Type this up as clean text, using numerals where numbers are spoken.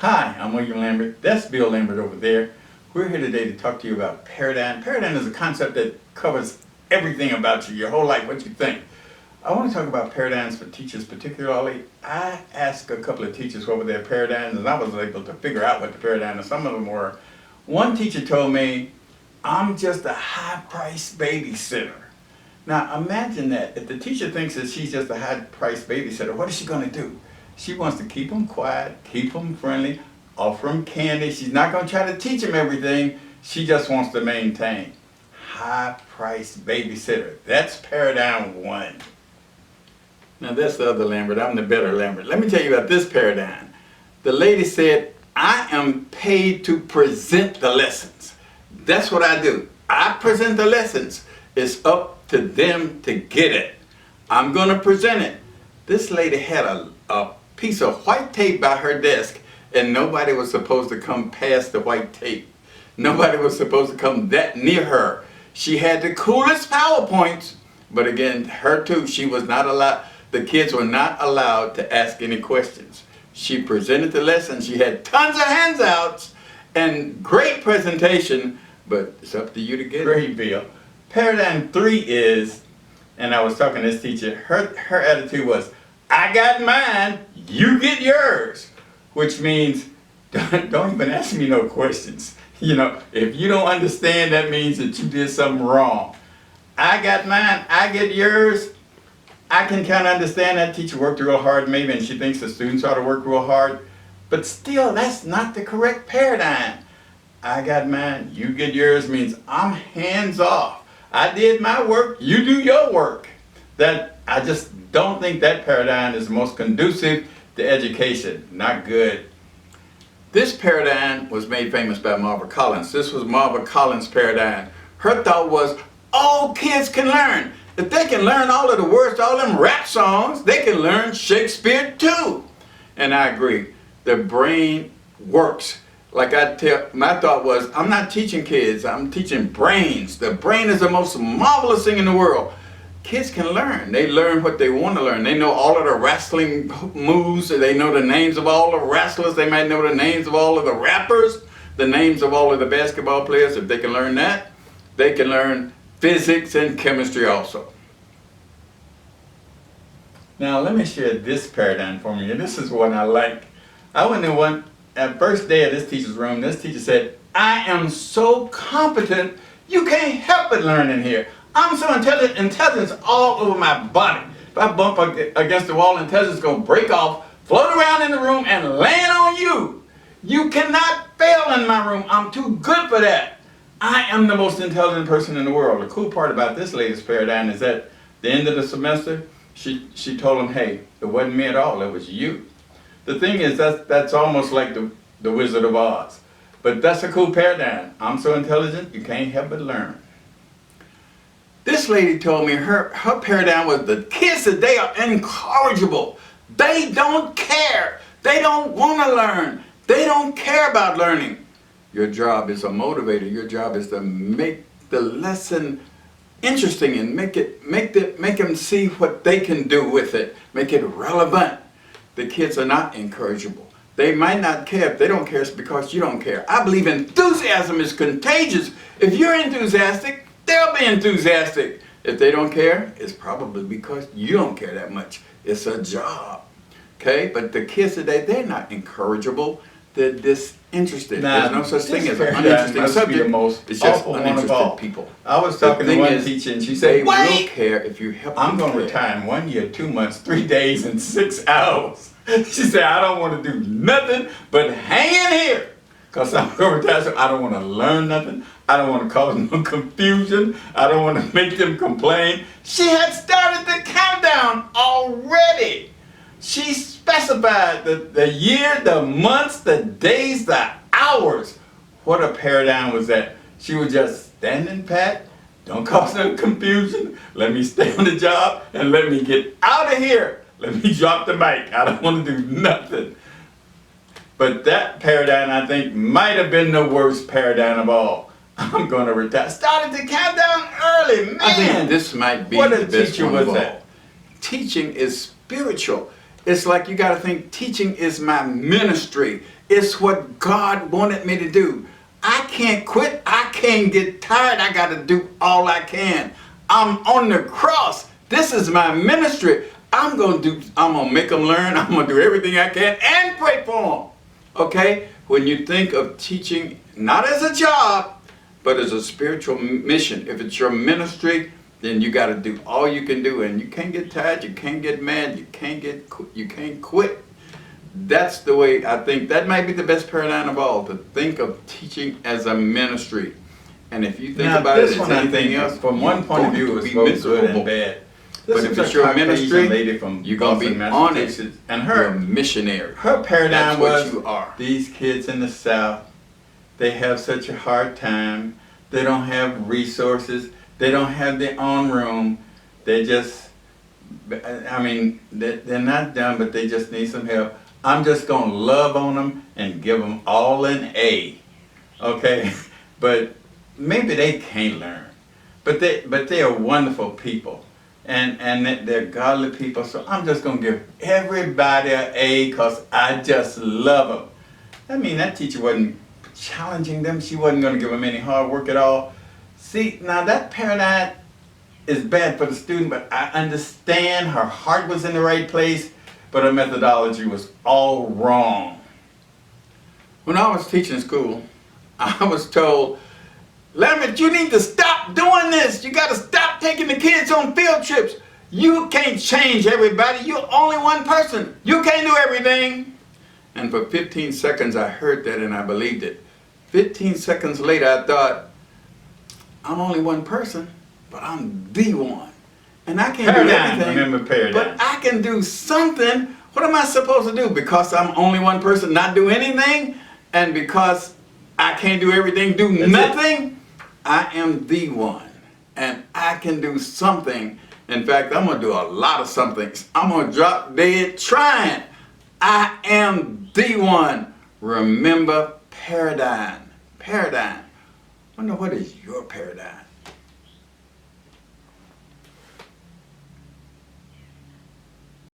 Hi, I'm William Lambert. That's Bill Lambert over there. We're here today to talk to you about paradigm. Paradigm is a concept that covers everything about you, your whole life, what you think. I want to talk about paradigms for teachers particularly. I asked a couple of teachers what were their paradigms, and I was able to figure out what the paradigms, and some of them were. One teacher told me, I'm just a high-priced babysitter. Now imagine that. If the teacher thinks that she's just a high-priced babysitter, what is she going to do? She wants to keep them quiet, keep them friendly, offer them candy. She's not going to try to teach them everything. She just wants to maintain. High-priced babysitter. That's paradigm one. Now that's the other Lambert. I'm the better Lambert. Let me tell you about this paradigm. The lady said, I am paid to present the lessons. That's what I do. I present the lessons. It's up to them to get it. I'm going to present it. This lady had a piece of white tape by her desk, and nobody was supposed to come past the white tape. Nobody was supposed to come that near her. She had the coolest PowerPoints, but again, her too, she was not allowed, the kids were not allowed to ask any questions. She presented the lesson. She had tons of handouts and great presentation, but it's up to you to get it. Great, Bill. Paradigm 3 is, and I was talking to this teacher, her attitude was, I got mine, you get yours. Which means, don't even ask me no questions. You know, if you don't understand, that means that you did something wrong. I got mine, I get yours. I can kind of understand that teacher worked real hard maybe, and she thinks the students ought to work real hard. But still, that's not the correct paradigm. I got mine, you get yours means I'm hands off. I did my work, you do your work. That I just don't think that paradigm is the most conducive to education. Not good. This paradigm was made famous by Marva Collins. This was Marva Collins' paradigm. Her thought was, all kids can learn. If they can learn all of the words to all them rap songs, they can learn Shakespeare too. And I agree. The brain works. Like my thought was, I'm not teaching kids, I'm teaching brains. The brain is the most marvelous thing in the world. Kids can learn. They learn what they want to learn. They know all of the wrestling moves. They know the names of all the wrestlers. They might know the names of all of the rappers, the names of all of the basketball players. If they can learn that, they can learn physics and chemistry also. Now let me share this paradigm for me, and this is one I like. I went in at first day of this teacher's room, this teacher said, I am so competent, you can't help but learn in here. I'm so intelligent, intelligence all over my body. If I bump against the wall, intelligence is going to break off, float around in the room, and land on you. You cannot fail in my room. I'm too good for that. I am the most intelligent person in the world. The cool part about this latest paradigm is that at the end of the semester, she told him, hey, it wasn't me at all, it was you. The thing is, that's almost like the Wizard of Oz. But that's a cool paradigm. I'm so intelligent, you can't help but learn. This lady told me her paradigm was the kids today are incorrigible. They don't care. They don't want to learn. They don't care about learning. Your job is a motivator. Your job is to make the lesson interesting and make them see what they can do with it. Make it relevant. The kids are not incorrigible. They might not care. If they don't care, it's because you don't care. I believe enthusiasm is contagious. If you're enthusiastic, they'll be enthusiastic. If they don't care, it's probably because you don't care that much. It's a job. Okay? But the kids today, they're not incorrigible. They're disinterested. There's no such thing as an uninteresting subject. The most it's just uninterested people. I was talking to one teacher and she said, they will care if you help them. I'm going to retire in 1 year, 2 months, 3 days, and 6 hours. She said, I don't want to do nothing but hang in here. Because I'm going to retire, so I don't want to learn nothing. I don't want to cause no confusion. I don't want to make them complain. She had started the countdown already. She specified the year, the months, the days, the hours. What a paradigm was that? She was just standing pat, don't cause no confusion, let me stay on the job, and let me get out of here. Let me drop the mic. I don't want to do nothing. But that paradigm, I think, might have been the worst paradigm of all. I'm going to retire. Started the countdown early, man. I think this might be the best one of all. Teaching is spiritual. It's like you got to think teaching is my ministry. It's what God wanted me to do. I can't quit. I can't get tired. I got to do all I can. I'm on the cross. This is my ministry. I'm going to make them learn. I'm going to do everything I can and pray for them. Okay? When you think of teaching, not as a job, but as a spiritual mission. If it's your ministry, then you got to do all you can do, and you can't get tired, you can't get mad, you can't quit. That's the way I think. That might be the best paradigm of all, to think of teaching as a ministry. And if you think about it as anything else, from one point of view, it's both good and bad. But if it's your ministry, lady from you're going to be on it. And you're a missionary. Her paradigm was, you are. These kids in the South, they have such a hard time. They don't have resources. They don't have their own room. They just, I mean, they're not dumb, but they just need some help. I'm just going to love on them and give them all an A. Okay? But maybe they can't learn. But they are wonderful people. And they're godly people. So I'm just going to give everybody an A because I just love them. I mean, that teacher wasn't challenging them. She wasn't going to give them any hard work at all. See, now that paradigm is bad for the student, but I understand her heart was in the right place, but her methodology was all wrong. When I was teaching school, I was told, Lambert, you need to stop doing this. You got to stop taking the kids on field trips. You can't change everybody. You're only one person. You can't do everything. And for 15 seconds, I heard that and I believed it. 15 seconds later, I thought, I'm only one person, but I'm the one. And I can't do everything. Remember paradigm. But I can do something. What am I supposed to do? Because I'm only one person, not do anything? And because I can't do everything, do nothing? I am the one. And I can do something. In fact, I'm going to do a lot of somethings. I'm going to drop dead trying. I am the one. Remember paradigm. Paradigm. I wonder, what is your paradigm?